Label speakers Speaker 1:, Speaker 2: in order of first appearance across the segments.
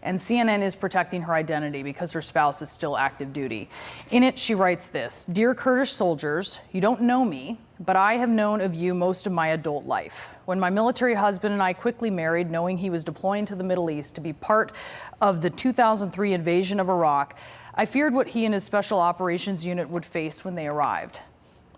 Speaker 1: And CNN is protecting her identity because her spouse is still active duty. In it, she writes this: "Dear Kurdish soldiers, you don't know me, but I have known of you most of my adult life. When my military husband and I quickly married, knowing he was deploying to the Middle East to be part of the 2003 invasion of Iraq, I feared what he and his special operations unit would face when they arrived.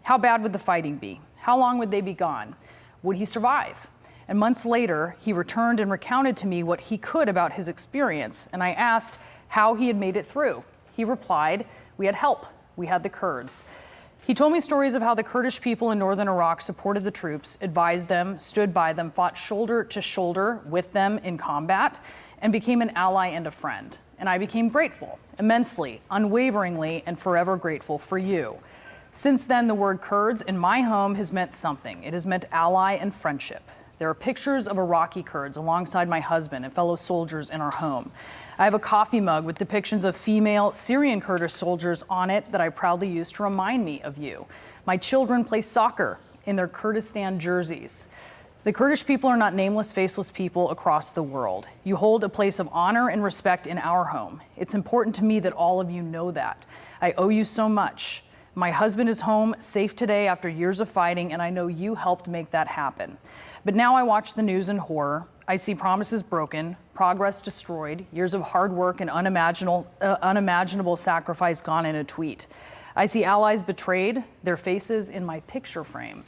Speaker 1: How bad would the fighting be? How long would they be gone? Would he survive? And months later, he returned and recounted to me what he could about his experience, and I asked how he had made it through. He replied, we had help. We had the Kurds. He told me stories of how the Kurdish people in northern Iraq supported the troops, advised them, stood by them, fought shoulder to shoulder with them in combat, and became an ally and a friend. And I became grateful, immensely, unwaveringly, and forever grateful for you. Since then, the word Kurds in my home has meant something. It has meant ally and friendship. There are pictures of Iraqi Kurds alongside my husband and fellow soldiers in our home. I have a coffee mug with depictions of female Syrian Kurdish soldiers on it that I proudly use to remind me of you. My children play soccer in their Kurdistan jerseys. The Kurdish people are not nameless, faceless people across the world. You hold a place of honor and respect in our home. It's important to me that all of you know that. I owe you so much. My husband is home, safe today after years of fighting, and I know you helped make that happen. But now I watch the news in horror. I see promises broken, progress destroyed, years of hard work and unimaginable sacrifice gone in a tweet. I see allies betrayed, their faces in my picture frame.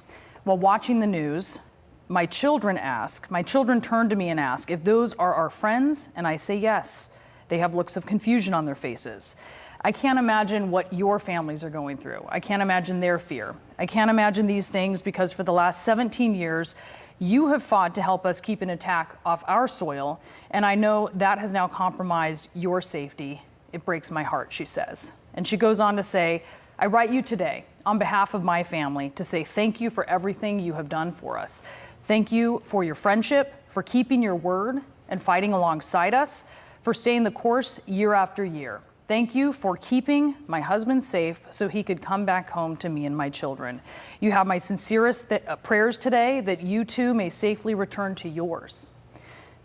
Speaker 1: While watching the news, my children turn to me and ask if those are our friends, and I say yes. They have looks of confusion on their faces. I can't imagine what your families are going through. I can't imagine their fear. I can't imagine these things because for the last 17 years, you have fought to help us keep an attack off our soil, and I know that has now compromised your safety. It breaks my heart, she says. And she goes on to say, I write you today on behalf of my family to say thank you for everything you have done for us. Thank you for your friendship, for keeping your word and fighting alongside us, for staying the course year after year. Thank you for keeping my husband safe so he could come back home to me and my children. You have my sincerest prayers today that you too may safely return to yours.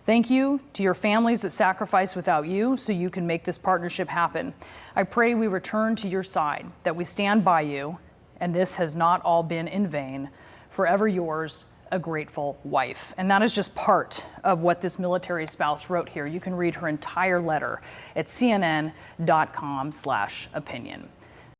Speaker 1: Thank you to your families that sacrificed without you so you can make this partnership happen. I pray we return to your side, that we stand by you, and this has not all been in vain. Forever yours, a grateful wife. And that is just part of what this military spouse wrote here. You can read her entire letter at cnn.com/opinion.